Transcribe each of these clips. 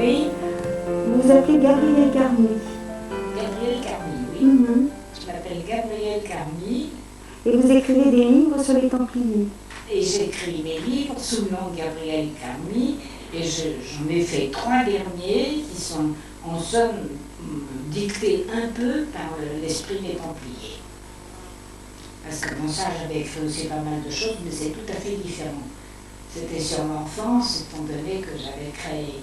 Oui. Vous vous appelez Gabriel Carmy. Gabriel Carmy, oui. Je m'appelle Gabriel Carmy. Et vous écrivez des livres sur les Templiers. Et j'écris mes livres sous le nom de Gabriel Carmy. Et j'en ai fait 3 derniers qui sont en somme dictés un peu par l'esprit des Templiers. Parce que bon, ça, j'avais écrit aussi pas mal de choses, mais c'est tout à fait différent. C'était sur l'enfance, étant donné que j'avais créé,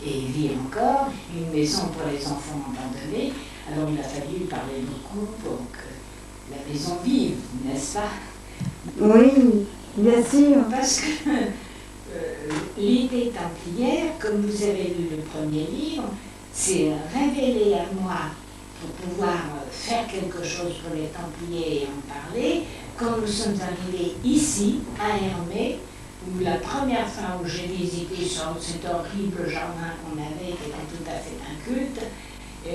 et vis encore, une maison pour les enfants abandonnés. Alors il a fallu parler beaucoup pour que la maison vive, n'est-ce pas? Oui, bien sûr. Parce que l'idée templière, comme vous avez lu le premier livre, c'est révéler à moi pour pouvoir faire quelque chose pour les Templiers et en parler. Quand nous sommes arrivés ici, à Hermé, où la première fois où j'ai visité cet horrible jardin qu'on avait, qui était tout à fait inculte,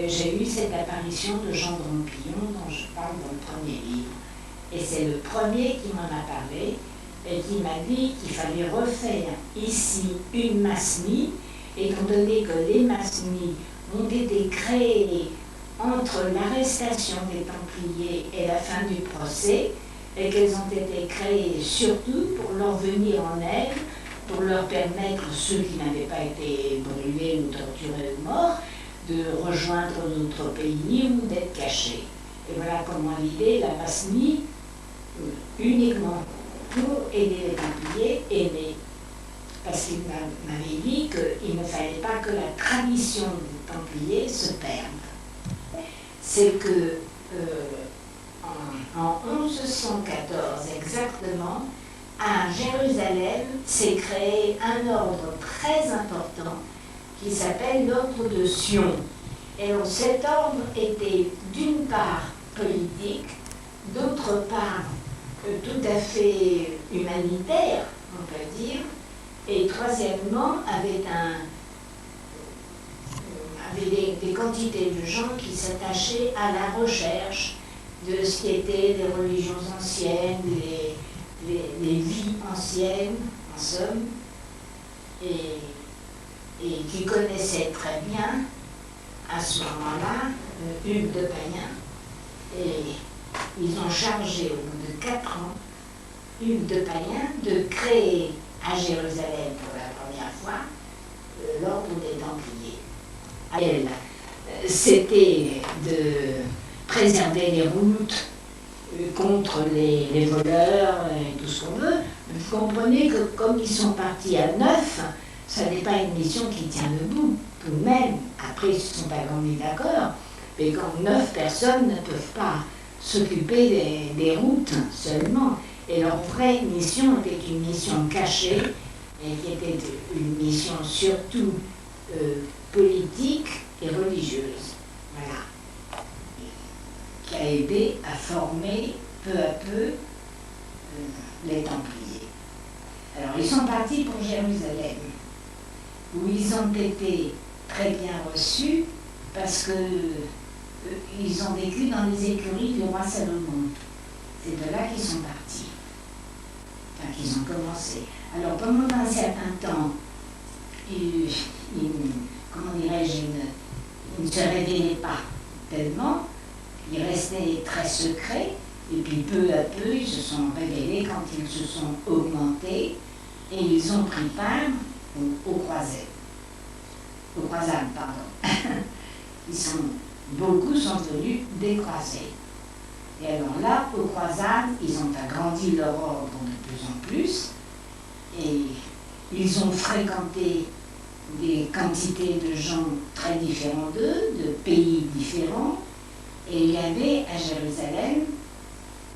j'ai eu cette apparition de Jean Drampillon dont je parle dans le premier livre. Et c'est le premier qui m'en a parlé et qui m'a dit qu'il fallait refaire ici une masnie, étant donné que les masnies ont été créées entre l'arrestation des Templiers et la fin du procès, et qu'elles ont été créées surtout pour leur venir en aide, pour leur permettre, ceux qui n'avaient pas été brûlés ou torturés ou morts, de rejoindre notre pays ou d'être cachés. Et voilà comment l'idée, la masnie, uniquement pour aider les Templiers, est née. Parce qu'il m'avait dit qu'il ne fallait pas que la tradition des Templiers se perde. C'est que en 1114 exactement, à Jérusalem s'est créé un ordre très important qui s'appelle l'ordre de Sion. Et donc cet ordre était d'une part politique, d'autre part tout à fait humanitaire, on peut dire, et troisièmement avait des quantités de gens qui s'attachaient à la recherche de ce qui étaient les religions anciennes, les vies anciennes, en somme, et qui connaissaient très bien, à ce moment-là, Hugues de Païen. Et ils ont chargé, au bout de 4 ans, Hugues de Païen de créer à Jérusalem pour la première fois l'ordre des Templiers. C'était de préserver les routes contre les voleurs et tout ce qu'on veut. Vous comprenez que comme ils sont partis à 9, ça n'est pas une mission qui tient debout. Tout de même, après ils ne se sont pas mis d'accord, mais quand 9 personnes ne peuvent pas s'occuper des routes seulement. Et leur vraie mission était une mission cachée, et qui était une mission surtout politique et religieuse. Voilà. Qui a aidé à former peu à peu les Templiers. Alors ils sont partis pour Jérusalem, où ils ont été très bien reçus parce que ils ont vécu dans les écuries du roi Salomon. C'est de là qu'ils sont partis, enfin qu'ils ont commencé. Alors pendant un certain temps, comment dirais-je, ils ne se révélaient pas tellement, ils restaient très secrets, et puis peu à peu ils se sont révélés quand ils se sont augmentés, et ils ont pris part aux croisades. Beaucoup sont venus des croisés. Et alors là, aux croisades, ils ont agrandi leur ordre de plus en plus, et ils ont fréquenté des quantités de gens très différents d'eux, de pays différents, et il y avait à Jérusalem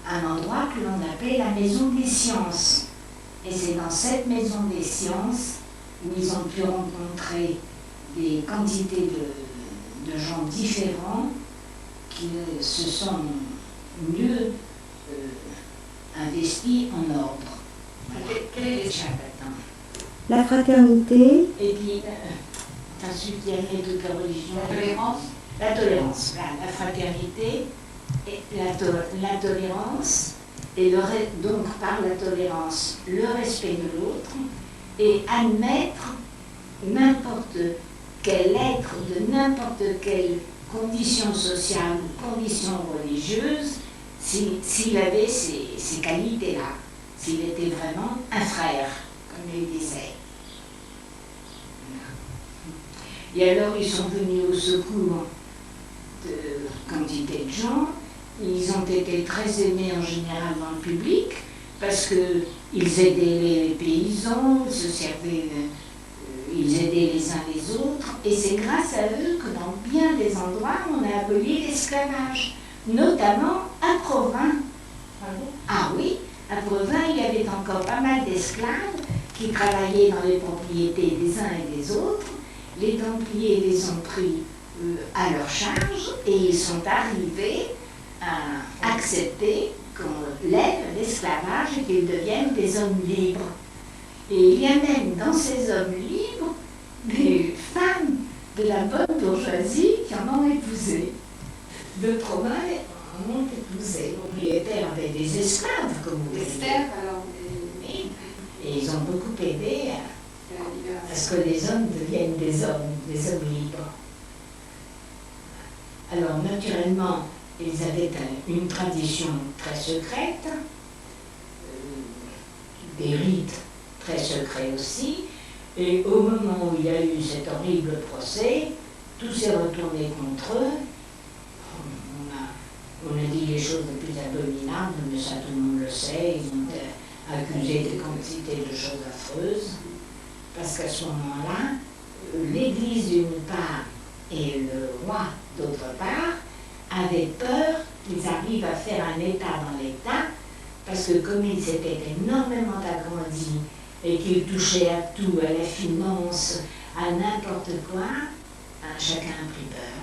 un endroit que l'on appelait la Maison des Sciences. Et c'est dans cette Maison des Sciences où ils ont pu rencontrer des quantités de gens différents qui se sont mieux investis en ordre. Quel est le chat maintenant? La fraternité. Et puis, celui qui avait toute la religion. La tolérance. La tolérance, voilà, la fraternité, et la tolérance, et donc par la tolérance, le respect de l'autre, et admettre n'importe n'importe quel être de n'importe quelle condition sociale ou condition religieuse s'il avait ces qualités-là, s'il était vraiment un frère, comme il disait. Et alors ils sont venus au secours de quantité de gens. Ils ont été très aimés en général dans le public parce qu'ils aidaient les paysans, ils se servaient, ils aidaient les uns les autres. Et c'est grâce à eux que dans bien des endroits, on a aboli l'esclavage, notamment à Provins. Ah oui, à Provins, il y avait encore pas mal d'esclaves qui travaillaient dans les propriétés des uns et des autres. Les Templiers les ont pris à leur charge et ils sont arrivés à accepter qu'on lève l'esclavage et qu'ils deviennent des hommes libres. Et il y a même dans ces hommes libres des femmes de la bonne bourgeoisie qui en ont épousé. De Provins en ont épousé. Les propriétaires avaient des esclaves, comme vous dites. Alors, et ils ont beaucoup aidé à ce que les hommes deviennent des hommes libres. Alors, naturellement, ils avaient une tradition très secrète, des rites très secrets aussi, et au moment où il y a eu cet horrible procès, tout s'est retourné contre eux. On a dit les choses les plus abominables, mais ça tout le monde le sait, ils ont accusé de quantité de choses affreuses, parce qu'à ce moment-là, l'Église d'une part et le roi d'autre part avaient peur qu'ils arrivent à faire un État dans l'État, parce que comme ils s'étaient énormément agrandis et qu'ils touchaient à tout, à la finance, à n'importe quoi, chacun a pris peur.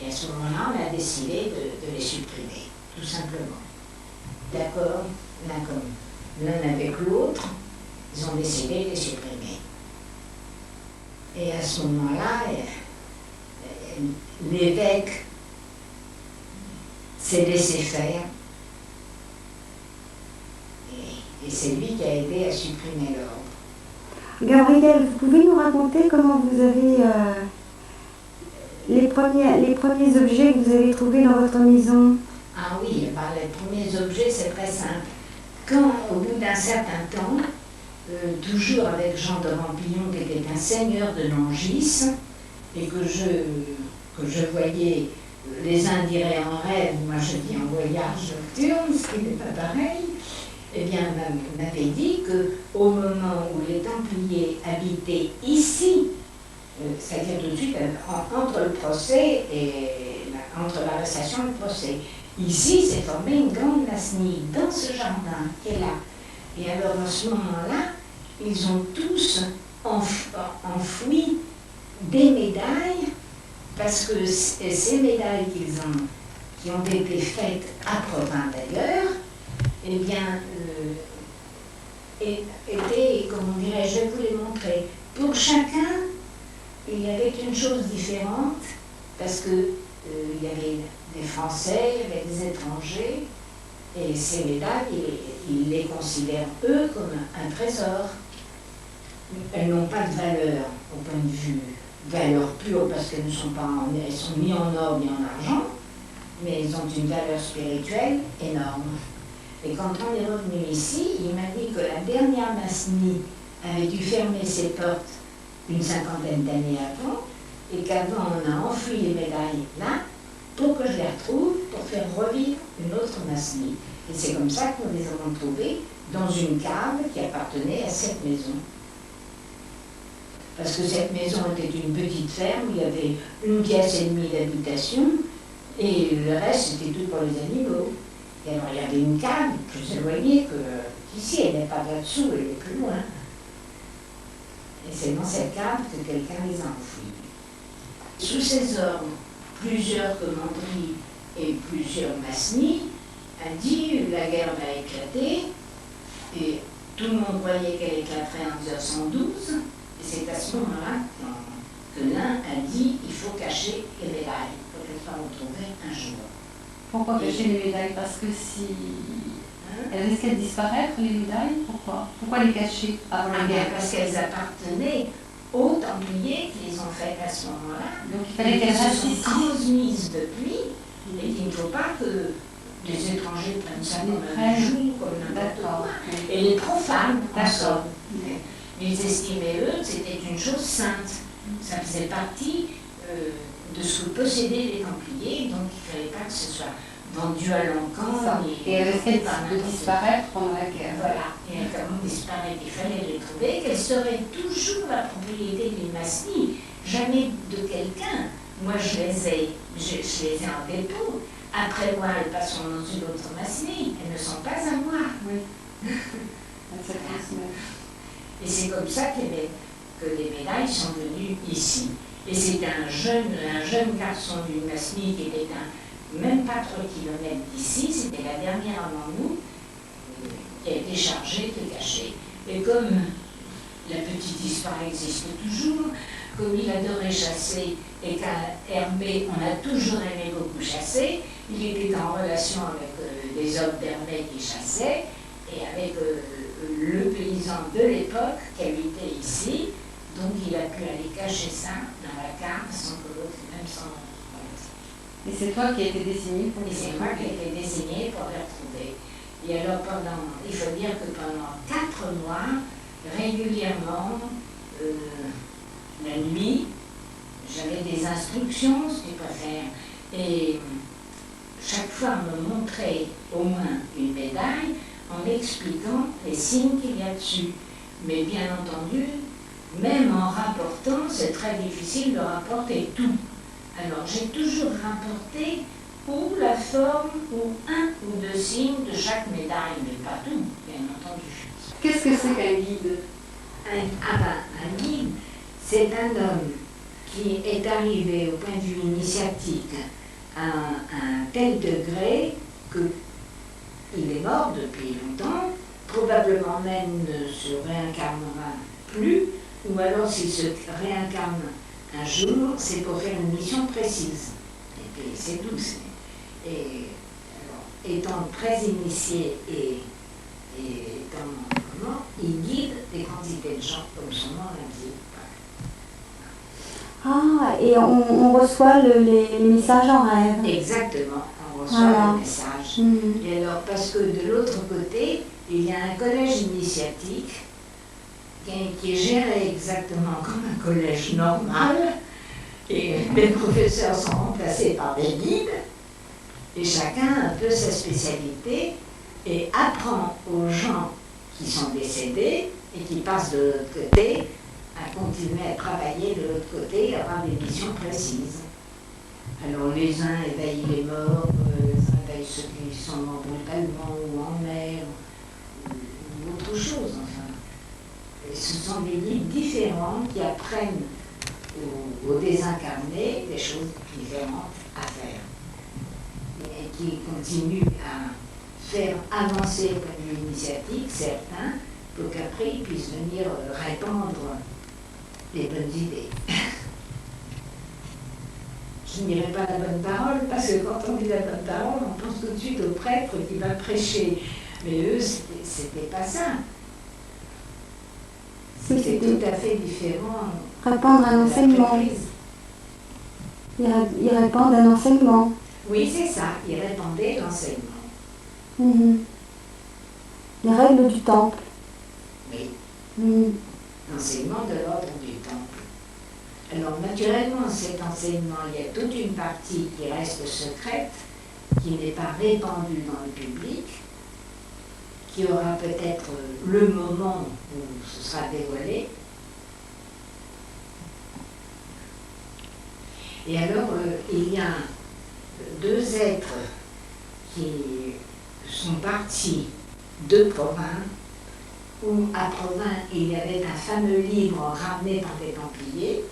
Et à ce moment-là, on a décidé de les supprimer, tout simplement. D'accord, l'un avec l'autre, ils ont décidé de les supprimer. Et à ce moment-là, l'évêque s'est laissé faire. Et c'est lui qui a aidé à supprimer l'ordre. Gabrielle, vous pouvez nous raconter comment vous avez les premiers objets que vous avez trouvés dans votre maison? Ah oui, les premiers objets, c'est très simple. Quand, au bout d'un certain temps, toujours avec Jean de Rampillon, qui était un seigneur de Nangis, et que je voyais, les uns diraient en rêve, moi je dis en voyage nocturne, ce qui n'est pas pareil, eh bien, on m'avait dit qu'au moment où les Templiers habitaient ici, c'est-à-dire tout de suite entre le procès et entre l'arrestation et le procès, ici s'est formée une grande masnie dans ce jardin qui est là. Et alors, à ce moment-là, ils ont tous enfoui des médailles, parce que ces médailles qui ont été faites à Provins d'ailleurs, eh bien, étaient, comment dirais-je, je vais vous les montrer. Pour chacun, il y avait une chose différente, parce que il y avait des Français, il y avait des étrangers, et ces médailles, ils les considèrent, eux, comme un trésor. Elles n'ont pas de valeur, au point de vue valeur pure, parce qu'elles ne sont pas elles sont ni en or ni en argent, mais elles ont une valeur spirituelle énorme. Et quand on est revenu ici, il m'a dit que la dernière masnie avait dû fermer ses portes une cinquantaine d'années avant, et qu'avant on a enfoui les médailles là, pour que je les retrouve, pour faire revivre une autre masnie. Et c'est comme ça que nous les avons trouvées dans une cave qui appartenait à cette maison. Parce que cette maison était une petite ferme, il y avait une pièce et demie d'habitation, et le reste c'était tout pour les animaux. Et alors il y avait une cave plus éloignée qu'ici, elle n'est pas là-dessous, elle est plus loin. Et c'est dans cette cave que quelqu'un les a enfouis. Sous ces ordres, plusieurs commanderies et plusieurs masnies a dit la guerre va éclater, et tout le monde croyait qu'elle éclaterait en 1912, et c'est à ce moment-là que l'un a dit il faut cacher les médailles pour qu'elles soient retrouvées un jour. Pourquoi cacher les médailles? Parce que si elles risquaient de disparaître, les médailles, pourquoi les cacher avant la guerre? Parce qu'elles appartenaient aux Templiers qui les ont faites à ce moment-là. Donc il fallait Qui qu'elles se restent sont ici. transmises depuis, et qu'il ne faut pas que les étrangers prennent ça comme un bijou, comme n'importe D'accord. quoi. Et les profanes, en D'accord. somme. Ils estimaient, eux, que c'était une chose sainte. Ça faisait partie de ce que possédaient les Templiers, donc il ne fallait pas que ce soit vendu à l'encan. Ça. Et elles risquaient de n'importe disparaître pendant la guerre. Voilà, et comme on disparaît, il fallait les trouver, qu'elles seraient toujours la propriété d'une masnie, jamais de quelqu'un. Moi, je les ai en dépôt. Après moi, elles passeront dans une autre masnie. Elles ne sont pas à moi. Oui. Elles se transmettent. Et c'est comme ça que les médailles sont venues ici. Et c'était un jeune garçon d'une masnie qui était même pas 3 kilomètres d'ici, c'était la dernière avant nous, qui a été chargée, qui est cachée. Et comme la petite histoire existe toujours, comme il adorait chasser et qu'à Hermé, on a toujours aimé beaucoup chasser, il était en relation avec des hommes d'Hermé qui chassaient et avec le paysan de l'époque qui habitait ici. Donc il a pu aller cacher ça dans la carte sans que l'autre même s'en rende compte. Et c'est toi qui as été désigné pour Et les c'est moi qui ai été désignée pour les retrouver. Et alors il faut dire que pendant 4 mois, régulièrement, la nuit, j'avais des instructions, ce qu'il faut faire. Et chaque fois, on me montrait au moins une médaille en expliquant les signes qu'il y a dessus. Mais bien entendu, même en rapportant, c'est très difficile de rapporter tout. Alors j'ai toujours rapporté ou la forme ou 1 ou 2 signes de chaque médaille, mais pas tout, bien entendu. Qu'est-ce que c'est qu'un guide? Un guide, c'est un homme qui est arrivé au point de vue initiatique à un tel degré qu'il est mort depuis longtemps, probablement même ne se réincarnera plus, ou alors s'il se réincarne un jour, c'est pour faire une mission précise. Et puis c'est tout. Et alors, étant très initié et il guide des quantités de gens, comme son nom l'indique. Ah, et on reçoit les messages en rêve. Exactement, on reçoit Voilà. le message. Mhm. Et alors, parce que de l'autre côté, il y a un collège initiatique qui est géré exactement comme un collège normal, et les professeurs sont remplacés par des guides, et chacun a un peu sa spécialité, et apprend aux gens qui sont décédés et qui passent de l'autre côté à continuer à travailler de l'autre côté et avoir des missions précises. Alors les uns éveillent les morts, les uns éveillent ceux qui sont morts brutalement ou en mer, ou autre chose, enfin. Et ce sont des guides différents qui apprennent aux désincarnés des choses différentes à faire. Et qui continuent à faire avancer le point de vue initiatique, certains, pour qu'après ils puissent venir répandre les bonnes idées. Je ne dirai pas la bonne parole, parce que quand on dit la bonne parole, on pense tout de suite au prêtre qui va prêcher. Mais eux, c'était pas ça. C'était tout à fait différent. Répandre un enseignement. Ils répandent un enseignement. Oui, c'est ça. Ils répandaient l'enseignement. Mhm. Les règles du temple. Oui. Mhm. L'enseignement de l'ordre du temple. Alors, naturellement, cet enseignement, il y a toute une partie qui reste secrète, qui n'est pas répandue dans le public, qui aura peut-être le moment où ce sera dévoilé. Et alors, il y a 2 êtres qui sont partis de Provins, où à Provins, il y avait un fameux livre ramené par des Templiers.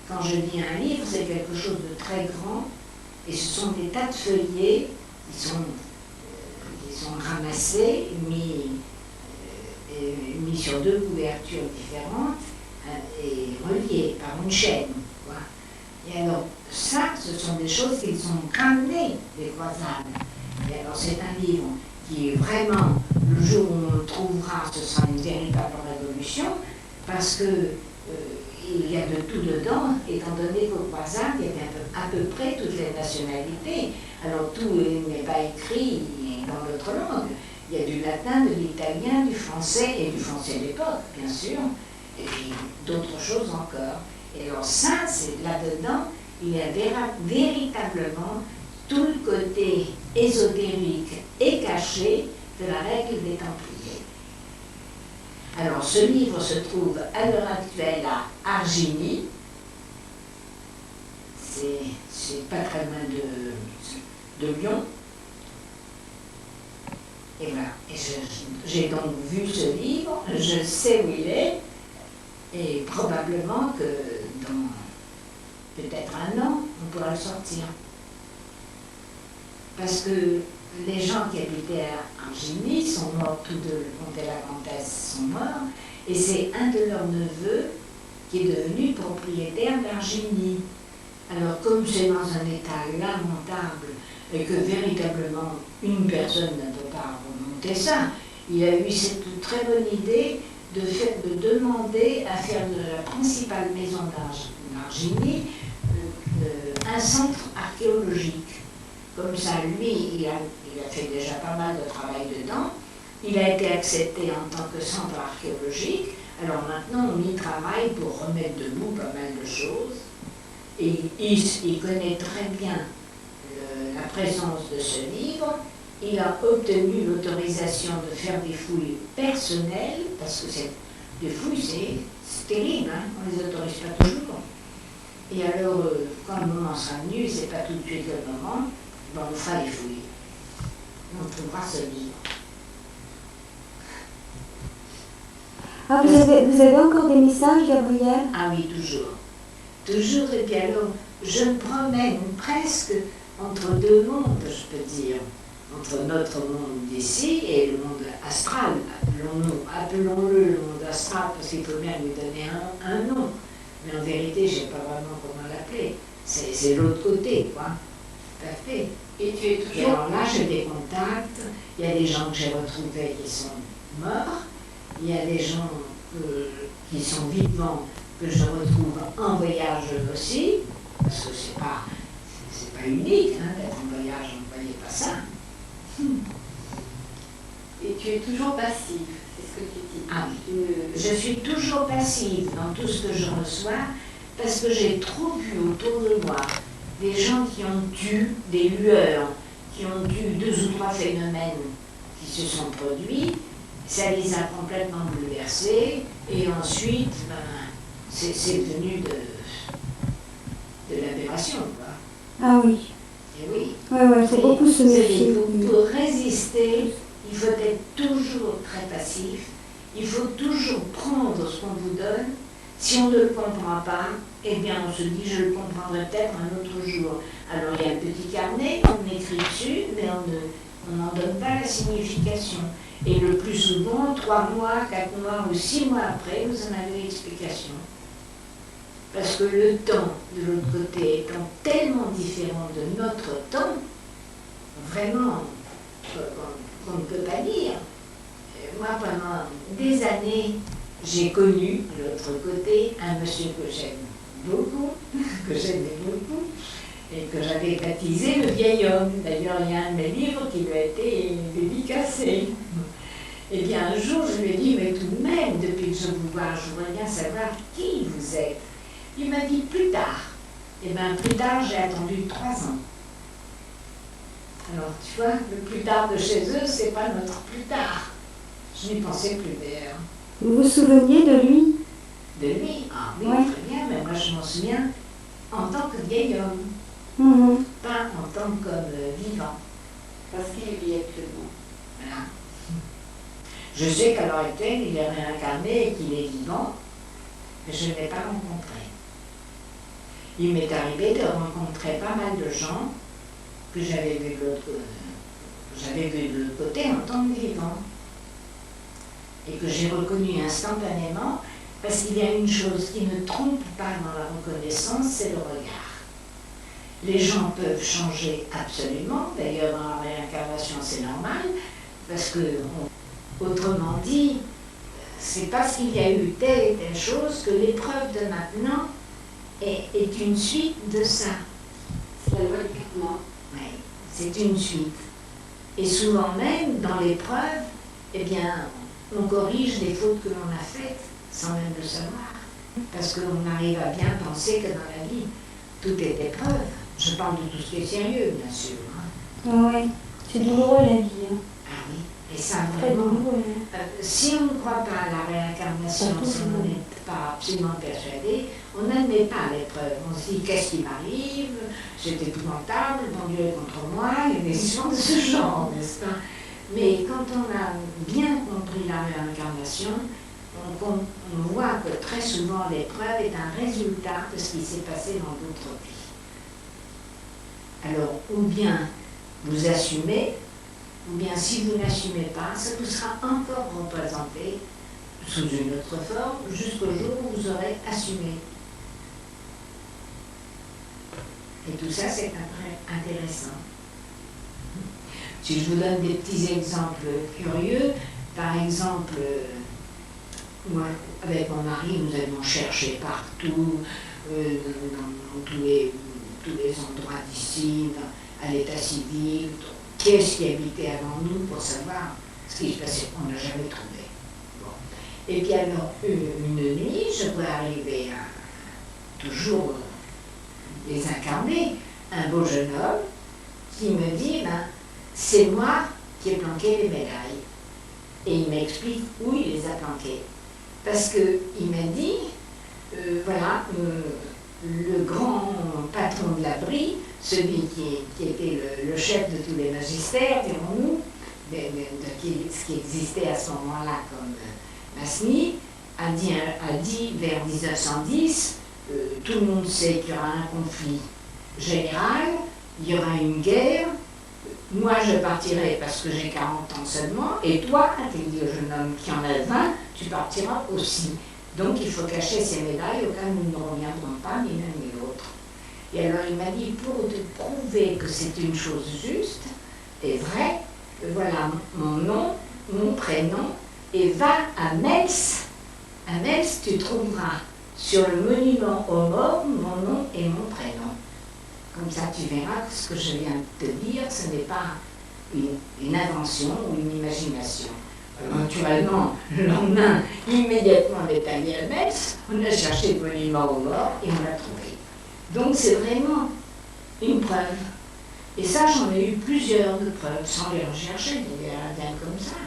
Quand je dis un livre, c'est quelque chose de très grand, et ce sont des tas de feuillets qui sont ramassés, mis sur 2 couvertures différentes et reliés par une chaîne. Quoi. Et alors, ça, ce sont des choses qu'ils ont ramenées des croisades. Et alors, c'est un livre qui est vraiment, le jour où on le trouvera, ce sera une véritable révolution, parce que il y a de tout dedans, étant donné qu'au croisade, il y avait à peu près toutes les nationalités. Alors tout n'est pas écrit dans d'autres langues. Il y a du latin, de l'italien, du français, et du français d'époque, bien sûr, et puis d'autres choses encore. Et alors ça, c'est là-dedans, il y a véritablement tout le côté ésotérique et caché de la règle des Templiers. Alors ce livre se trouve à l'heure actuelle à Argigny, c'est pas très loin de Lyon. Et voilà, et j'ai donc vu ce livre, je sais où il est, et probablement que dans peut-être un an, on pourra le sortir. Parce que les gens qui habitaient à Argigny sont morts, tous deux, le comte et la comtesse sont morts, et c'est un de leurs neveux qui est devenu propriétaire d'Argigny. Alors comme c'est dans un état lamentable, et que véritablement une personne ne peut pas remonter ça, il a eu cette très bonne idée de demander à faire de la principale maison d'Argigny un centre archéologique. Comme ça, lui, il a fait déjà pas mal de travail dedans. Il a été accepté en tant que centre archéologique. Alors maintenant, on y travaille pour remettre debout pas mal de choses. Et il connaît très bien la présence de ce livre. Il a obtenu l'autorisation de faire des fouilles personnelles, parce que des fouilles, c'est terrible, hein, on ne les autorise pas toujours. Et alors, quand le moment sera venu, c'est pas tout de suite le moment, ben on fera les fouilles. On trouvera ce livre. Ah, vous avez encore des messages, Gabrielle? Ah oui, toujours. Toujours, et puis alors, je me promène presque entre deux mondes, je peux dire. Entre notre monde d'ici et le monde astral. Appelons-le le monde astral, parce qu'il faut bien lui donner un nom. Mais en vérité, je ne sais pas vraiment comment l'appeler. C'est l'autre côté, quoi. Tout à fait. Et tu es toujours... Et alors là, j'ai des contacts. Il y a des gens que j'ai retrouvés qui sont morts. Il y a des gens qui sont vivants que je retrouve en voyage aussi. Parce que c'est pas unique, hein, d'être en voyage, on ne voyait pas ça. Et tu es toujours passive, c'est ce que tu dis. Ah oui. Je suis toujours passive dans tout ce que je reçois parce que j'ai trop vu autour de moi des gens qui ont eu des lueurs, qui ont eu 2 ou 3 phénomènes qui se sont produits. Ça les a complètement bouleversés et ensuite, c'est devenu de l'aberration, quoi. Ah oui. Et oui. Ouais, faut beaucoup se méfier. Pour résister, il faut être toujours très passif. Il faut toujours prendre ce qu'on vous donne. Si on ne le comprend pas, eh bien on se dit je le comprendrai peut-être un autre jour. Alors il y a un petit carnet, on écrit dessus, mais on n'en donne pas la signification. Et le plus souvent, 3 mois, 4 mois ou 6 mois après, vous en avez l'explication. Parce que le temps de l'autre côté étant tellement différent de notre temps, vraiment, qu'on ne peut pas dire. Moi, pendant des années, j'ai connu de l'autre côté un monsieur que j'aime beaucoup, que j'aimais beaucoup, et que j'avais baptisé le vieil homme. D'ailleurs, il y a un de mes livres qui lui a été dédicacé. Eh bien, un jour, je lui ai dit, mais tout de même, depuis que je vous vois, je voudrais bien savoir qui vous êtes. Il m'a dit plus tard. Et bien plus tard, j'ai attendu 3 ans. Alors tu vois, le plus tard de chez eux, c'est pas notre plus tard. Je n'y pensais plus d'ailleurs. Vous vous souveniez de lui? De lui? Ah oui, ouais. Très bien, mais moi je m'en souviens en tant que vieil homme, pas en tant qu'homme vivant. Parce qu'il vit actuellement. Voilà. Je sais qu'à l'heure actuelle, il est réincarné et qu'il est vivant, mais je ne l'ai pas rencontré. Il m'est arrivé de rencontrer pas mal de gens que j'avais vus de l'autre côté en tant que vivant et que j'ai reconnu instantanément parce qu'il y a une chose qui ne trompe pas dans la reconnaissance, c'est le regard. Les gens peuvent changer absolument, d'ailleurs dans la réincarnation c'est normal, parce que autrement dit, c'est parce qu'il y a eu telle et telle chose que l'épreuve de maintenant est une suite de ça. C'est la loi du karma. Oui, c'est une suite. Et souvent même, dans l'épreuve, eh bien, on corrige des fautes que l'on a faites sans même le savoir. Parce qu'on arrive à bien penser que dans la vie, tout est épreuve. Je parle de tout ce qui est sérieux, bien sûr. Hein. Oui, c'est douloureux la vie. Hein. Ah oui, et ça Très vraiment. douloureux. Si on ne croit pas à la réincarnation, Surtout si si on on- n'est pas absolument persuadé, on n'admet pas l'épreuve. On se dit qu'est-ce qui m'arrive, c'est épouvantable, mon Dieu est contre moi, il y a des histoires de ce genre, n'est-ce pas? Mais quand on a bien compris la réincarnation, on voit que très souvent l'épreuve est un résultat de ce qui s'est passé dans d'autres vies. Alors, ou bien vous assumez, ou bien si vous n'assumez pas, ça vous sera encore représenté sous une autre forme jusqu'au jour où vous aurez assumé. Et tout ça, c'est intéressant. Si je vous donne des petits exemples curieux, par exemple, moi, avec mon mari, nous avions cherché partout, dans tous les endroits d'ici, à l'état civil, qu'est-ce qui habitait avant nous pour savoir ce qui se passait. On n'a jamais trouvé. Bon. Et puis alors, une nuit, je vois arriver toujours désincarné, un beau jeune homme qui me dit, ben, c'est moi qui ai planqué les médailles. Et il m'explique où il les a planquées. Parce qu'il m'a dit, voilà, le grand patron de l'abri, celui qui était le chef de tous les magistères, dirons-nous, ce qui existait à ce moment-là comme Masny, a dit vers 1910, tout le monde sait qu'il y aura un conflit général, il y aura une guerre, moi je partirai parce que j'ai 40 ans seulement, et toi, a-t-il dit au jeune homme qui en a 20, tu partiras aussi. Donc il faut cacher ces médailles au cas où nous ne reviendrons pas, ni l'un ni l'autre. Et alors il m'a dit, pour te prouver que c'est une chose juste et vraie, voilà mon nom, mon prénom, et va à Metz. À Metz, tu trouveras sur le monument aux morts mon nom et mon prénom. Comme ça, tu verras que ce que je viens de te dire, ce n'est pas une invention ou une imagination. Naturellement, le lendemain, immédiatement, on est allé à Metz, on a cherché le monument aux morts et on l'a trouvé. Donc c'est vraiment une preuve. Et ça, j'en ai eu plusieurs de preuves, sans les rechercher, il y a rien comme ça.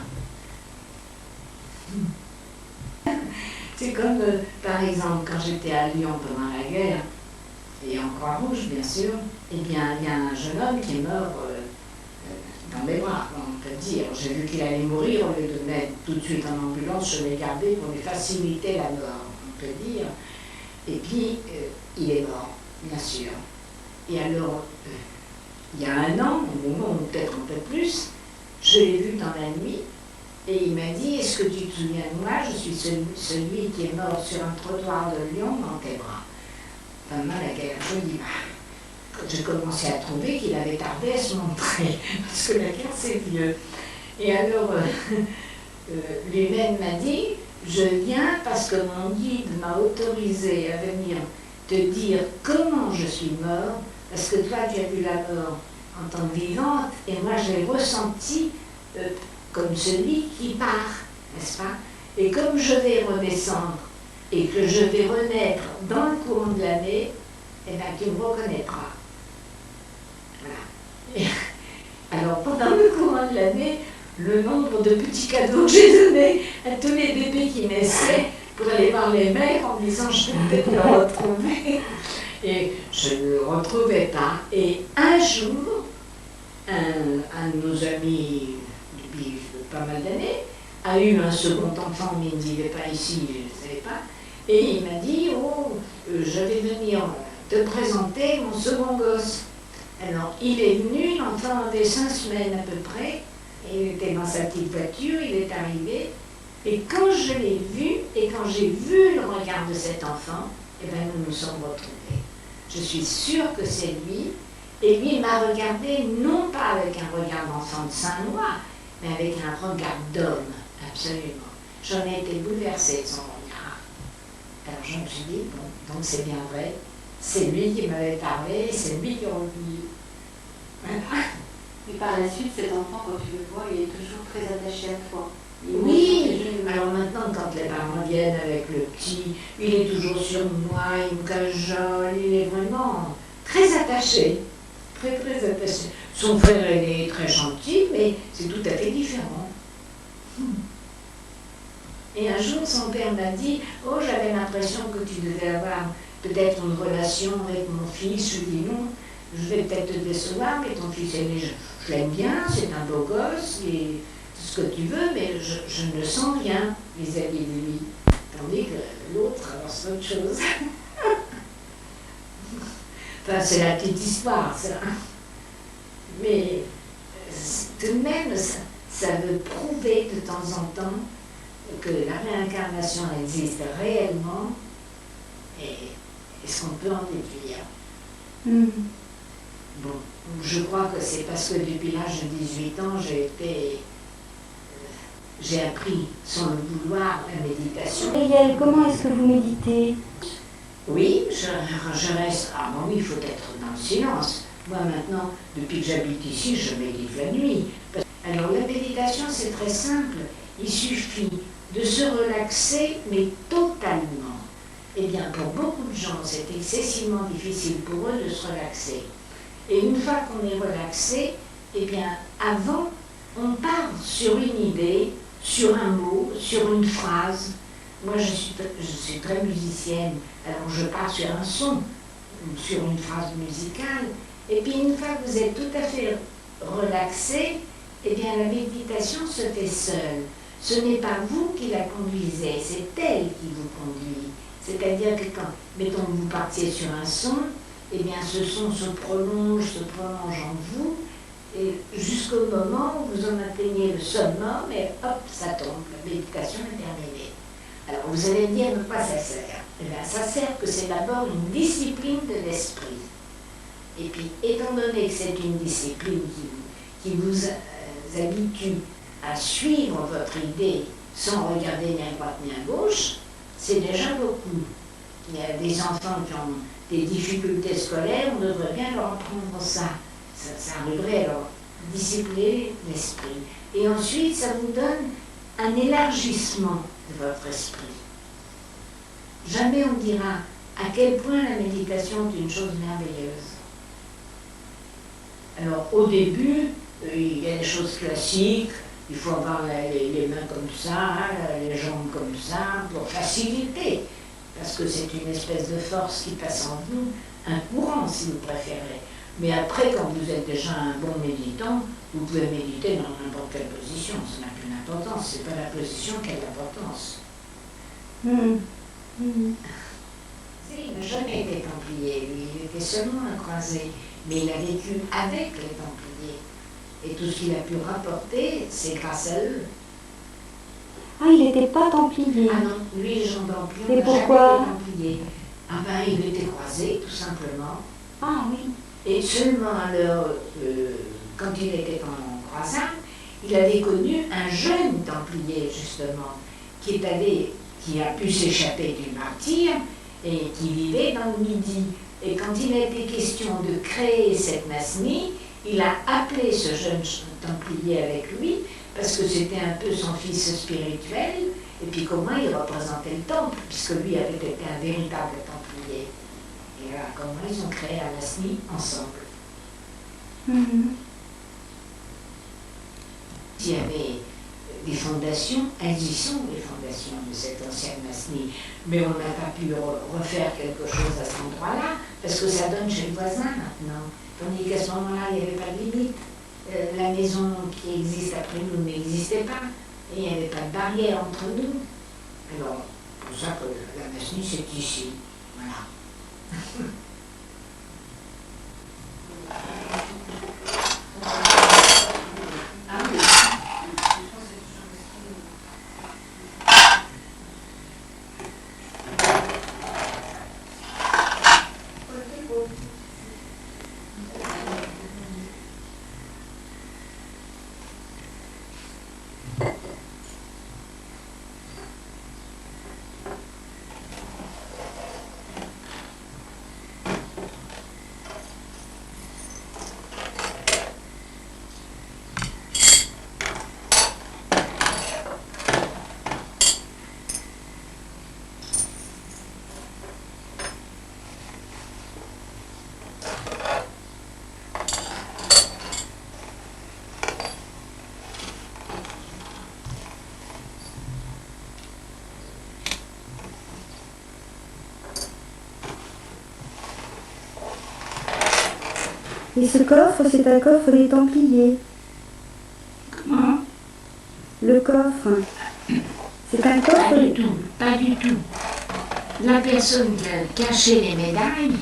C'est comme, par exemple, quand j'étais à Lyon pendant la guerre, et en Croix-Rouge, bien sûr, eh bien, il y a un jeune homme qui est mort dans mes bras, on peut dire. J'ai vu qu'il allait mourir, au lieu de le mettre tout de suite en ambulance, je l'ai gardé pour lui faciliter la mort, on peut dire. Et puis, il est mort, bien sûr. Et alors, il y a un an, au moment ou peut-être un peu plus, je l'ai vu dans la nuit, et il m'a dit, est-ce que tu te souviens de moi? Je suis celui qui est mort sur un trottoir de Lyon dans tes bras. Pendant la guerre, je dis, j'ai commencé à trouver qu'il avait tardé à se montrer, parce que la guerre c'est vieux. Et alors, lui-même m'a dit, je viens parce que mon guide m'a autorisé à venir te dire comment je suis mort, parce que toi tu as vu la mort en tant que vivante, et moi je l'ai ressenti comme celui qui part, n'est-ce pas? Et comme je vais redescendre, et que je vais renaître dans le courant de l'année, eh bien, tu me reconnaîtras. Voilà. Et alors, pendant le courant de l'année, le nombre de petits cadeaux que j'ai donnés à tous les bébés qui naissaient pour aller voir les mères en disant je vais peut-être le retrouver. Et je ne le retrouvais pas. Et un jour, un de nos amis, depuis pas mal d'années, a eu un second enfant, mais il ne vivait pas ici, je ne savais pas. Et il m'a dit, oh, je vais venir te présenter mon second gosse. Alors, il est venu, l'enfant avait 5 semaines à peu près, et il était dans sa petite voiture, il est arrivé, et quand je l'ai vu, et quand j'ai vu le regard de cet enfant, eh bien, nous nous sommes retrouvés. Je suis sûre que c'est lui, et lui m'a regardé, non pas avec un regard d'enfant de 5 mois, mais avec un regard d'homme, absolument. j'en ai été bouleversée de son regard. Alors je me suis dit, bon, donc c'est bien vrai, c'est lui qui m'avait parlé, c'est lui qui est revenu. Voilà. Et par la suite, cet enfant, quand tu le vois, il est toujours très attaché à toi. Oui, alors maintenant, quand les parents viennent avec le petit, il est toujours sur moi, il me cajole, il est vraiment très attaché. Très, très attaché. Son frère, il est très gentil, mais c'est tout à fait différent. Et un jour, son père m'a dit, oh, j'avais l'impression que tu devais avoir peut-être une relation avec mon fils. Je lui ai dit non, je vais peut-être te décevoir, mais ton fils aîné, je l'aime bien, c'est un beau gosse, et tout ce que tu veux, mais je ne sens rien vis-à-vis de lui. Tandis que l'autre, alors c'est autre chose. Enfin, c'est la petite histoire, ça. Mais tout de même, ça veut prouver de temps en temps que la réincarnation existe réellement et ce qu'on peut en déduire. Bon, je crois que c'est parce que depuis l'âge de 18 ans, j'ai appris sans le vouloir la méditation. Gabrielle, comment est-ce que vous méditez? Oui, je reste. Ah bon, oui, il faut être dans le silence. Moi maintenant, depuis que j'habite ici, je médite la nuit. Alors la méditation, c'est très simple. Il suffit de se relaxer, mais totalement. Eh bien, pour beaucoup de gens, c'est excessivement difficile pour eux de se relaxer. Et une fois qu'on est relaxé, eh bien, avant, on part sur une idée, sur un mot, sur une phrase. Moi, je suis très musicienne, alors je pars sur un son, sur une phrase musicale. Et puis, une fois que vous êtes tout à fait relaxé, eh bien, la méditation se fait seule. Ce n'est pas vous qui la conduisez, c'est elle qui vous conduit. C'est-à-dire que quand, mettons, vous partiez sur un son, eh bien, ce son se prolonge en vous, et jusqu'au moment où vous en atteignez le summum, et hop, ça tombe, la méditation est terminée. Alors, vous allez me dire de quoi ça sert? Eh bien, ça sert que c'est d'abord une discipline de l'esprit. Et puis, étant donné que c'est une discipline qui vous habitue à suivre votre idée sans regarder ni à droite ni à gauche, c'est déjà beaucoup. Il y a des enfants qui ont des difficultés scolaires, on devrait bien leur apprendre ça. Ça arriverait à leur discipliner l'esprit. Et ensuite, ça vous donne un élargissement de votre esprit. Jamais on dira à quel point la méditation est une chose merveilleuse. Alors, au début, il y a des choses classiques. Il faut avoir les mains comme ça, les jambes comme ça, pour faciliter. Parce que c'est une espèce de force qui passe en vous, un courant si vous préférez. Mais après, quand vous êtes déjà un bon méditant, vous pouvez méditer dans n'importe quelle position. Ça n'a plus d'importance. C'est pas la position qui a l'importance. Il n'a jamais été templier. Il était seulement un croisé. Mais il a vécu avec les templiers. Et tout ce qu'il a pu rapporter, c'est grâce à eux. Ah, il n'était pas templier. Ah non, lui, Jean d'Amplion, Et n'a jamais pourquoi été templier. Ah ben, il était croisé, tout simplement. Ah oui. Et seulement alors, quand il était en croisade, il avait connu un jeune templier, justement, qui a pu s'échapper du martyr et qui vivait dans le Midi. Et quand il a été question de créer cette Masni, il a appelé ce jeune templier avec lui, parce que c'était un peu son fils spirituel, et puis comment il représentait le temple, puisque lui avait été un véritable templier. Et voilà comment ils ont créé la Masni ensemble. Il y avait des fondations, elles y sont les fondations de cette ancienne Masni, mais on n'a pas pu refaire quelque chose à cet endroit-là, parce que ça donne chez le voisin maintenant. Tandis qu'à ce moment-là, il n'y avait pas de limite. La maison qui existe après nous n'existait pas, et il n'y avait pas de barrière entre nous. Alors, c'est pour ça que la Masni, c'est ici. Voilà. Et ce coffre, c'est un coffre des Templiers. Comment? Le coffre. C'est un Pas coffre. du tout, pas du tout. La personne qui a caché les médailles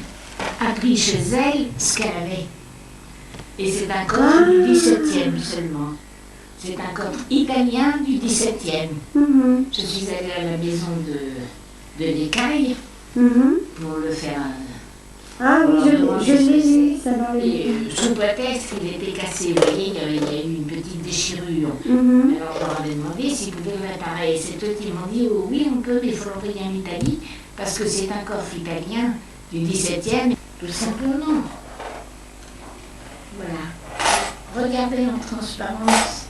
a pris chez elle ce qu'elle avait. Et c'est un coffre du 17e seulement. C'est un coffre italien du 17e. Mhm. Je suis allée à la maison de l'écaille Mhm. pour le faire. Ah oui, je l'ai lu, ça dans les... Et sous prétexte qu'il était cassé, vous voyez, il y a eu une petite déchirure. Mhm. Alors on leur avait demandé s'ils pouvaient le réparer. C'est eux qui m'ont dit oh, oui, on peut, mais il faut l'envoyer en Italie parce que c'est un coffre italien du 17e, tout simplement. Voilà. Regardez en transparence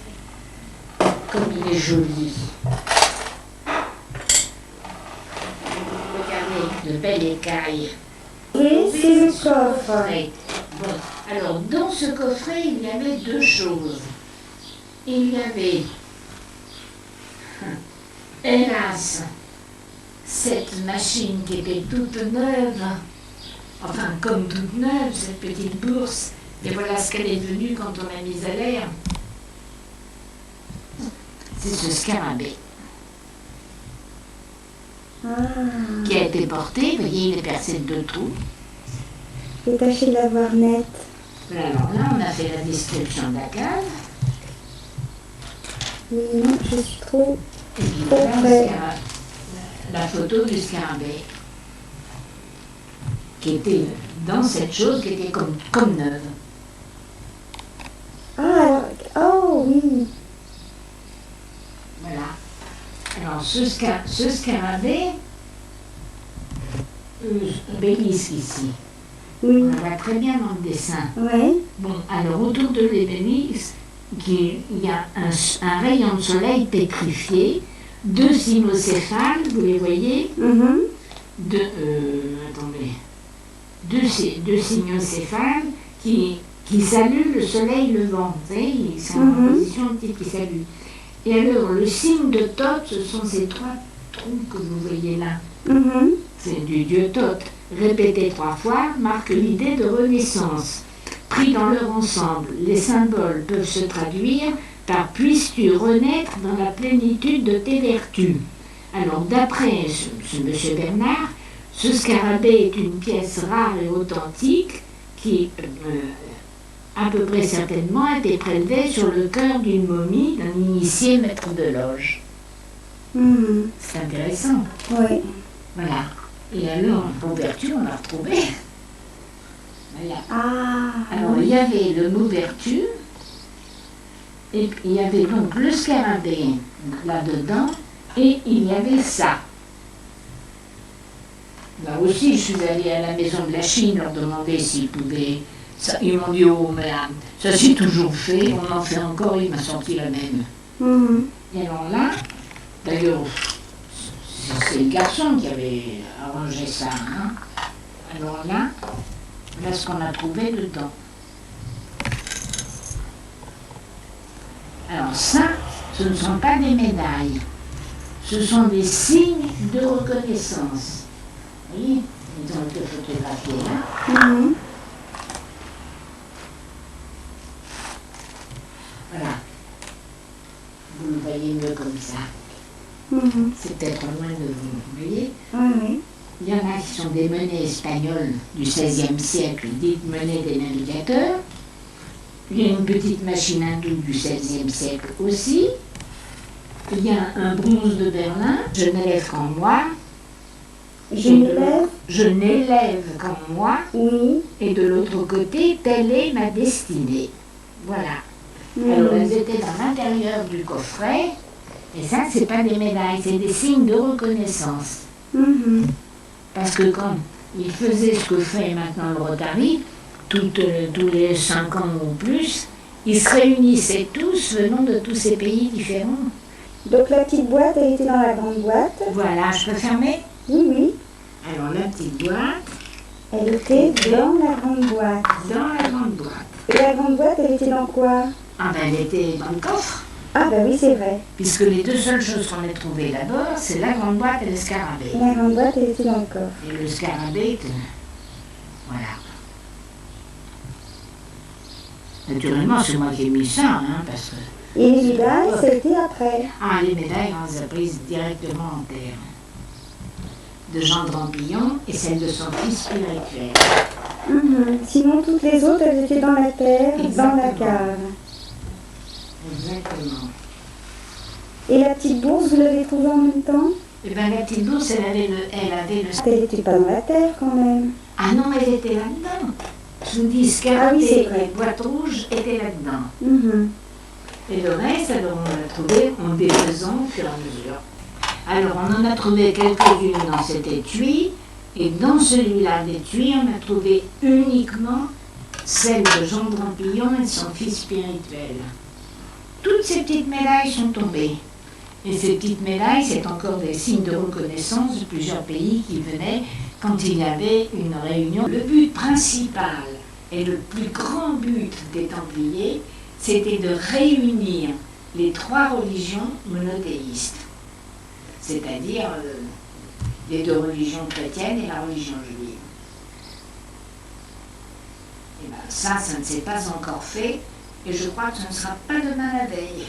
comme il est joli. Regardez, de belles écailles. Et c'est le coffre. Bon, alors dans ce coffret, il y avait deux choses. Il y avait, hélas, cette machine qui était toute neuve, enfin comme toute neuve, cette petite bourse, et voilà ce qu'elle est devenue quand on l'a mise à l'air. C'est ce scarabée Ah. qui a été porté, vous voyez, il est percé de 2 trous. J'ai tâché de la voir nette. Alors là, on a fait la description de la cave. Mais non, je suis trop... Et puis Trop voilà près. la photo du scarabée qui était dans cette chose qui était comme neuve. Ah, alors... Oh oui. Voilà. Alors ce scarabée, l'ébélisque ici, Oui. on la voit très bien dans le dessin. Ouais. Bon, alors autour de l'ébélisque, il y a un rayon de soleil pétrifié, 2 cynocéphales, vous les voyez, Mhm. attendez, deux cynocéphales qui saluent le soleil levant. Vous savez, ils sont en position type qui saluent. Et alors, le signe de Thoth, ce sont ces 3 trous que vous voyez là. Mhm. C'est du dieu Thoth. Répété 3 fois, marque l'idée de renaissance. Pris dans leur ensemble, les symboles peuvent se traduire par « puisses-tu renaître dans la plénitude de tes vertus ». Alors, d'après ce monsieur Bernard, ce scarabée est une pièce rare et authentique qui, à peu près certainement, a été prélevée sur le cœur d'une momie d'un initié maître de loge. Mhm. C'est intéressant. Oui. Voilà. Et alors, l'ouverture, on l'a retrouvé. Voilà. Ah. Alors, il y avait le mot vertu, et puis il y avait donc le scarabée là-dedans, et il y avait ça. Là aussi, je suis allée à la maison de la Chine leur demander s'ils pouvaient. Ça, ils m'ont dit oh, mais ça c'est toujours fait, on en fait encore, il m'a sorti la même. Mhm. Et alors là, d'ailleurs, c'est le garçon qui avait arrangé ça. Hein. Alors là, voilà ce qu'on a trouvé dedans. Alors ça, ce ne sont pas des médailles, ce sont des signes de reconnaissance. Vous voyez, ils ont été photographiés là. Mhm. Voilà. Vous le voyez mieux comme ça. Mhm. C'est peut-être loin de vous, vous voyez. Oui, oui. Il y en a qui sont des monnaies espagnoles du XVIe siècle, dites monnaie des navigateurs. Il y a une petite machine hindoue du XVIe siècle aussi. Il y a un bronze de Berlin, je n'élève qu'en moi. Je m'élève. Je n'élève qu'en moi. Oui. Et de l'autre côté, telle est ma destinée. Voilà. Mhm. Alors elles étaient dans l'intérieur du coffret. Et ça, c'est pas des médailles, c'est des signes de reconnaissance. Mhm. Parce que quand ils faisaient ce que fait maintenant le Rotary, tous les 5 ans ou plus, ils se réunissaient tous venant de tous ces pays différents. Donc la petite boîte, elle était dans la grande boîte. Voilà, je peux fermer? Oui, oui. Alors la petite boîte, Elle était dans la grande boîte. dans la grande boîte. Et la grande boîte, elle était dans quoi? Ah ben elle était dans le coffre, Ah bah oui, c'est vrai. puisque les 2 seules choses qu'on a trouvées d'abord, c'est la grande boîte et le scarabée. La grande boîte, elle était dans le coffre. Et le scarabée, voilà. Naturellement, c'est moi qui ai mis ça, hein, parce que... Et les médailles, ça a été après. Ah, les médailles, on les a prises directement en terre. De Jean Drampillon et celle de son fils spirituel. Sinon, toutes les autres, elles étaient dans la terre, dans la cave. Exactement. Et la petite bourse, vous l'avez trouvée en même temps? Eh bien, la petite bourse, elle avait le... Elle n'était pas dans la terre quand même. Ah non, elle était là-dedans. Je vous dis, ce Ah oui, c'est et vrai. les boîtes rouges étaient là-dedans. Mhm. Et le reste, alors on l'a trouvé en défaisant au fur et à mesure. Alors on en a trouvé quelques-unes dans cet étui, et dans celui-là d'étui, on a trouvé uniquement celle de Jean Drampillon et son fils spirituel. Toutes ces petites médailles sont tombées. Et ces petites médailles, c'est encore des signes de reconnaissance de plusieurs pays qui venaient quand il y avait une réunion. Le but principal et le plus grand but des Templiers, c'était de réunir les trois religions monothéistes, c'est-à-dire les deux religions chrétiennes et la religion juive. Et bien ça ne s'est pas encore fait, et je crois que ce ne sera pas demain la veille.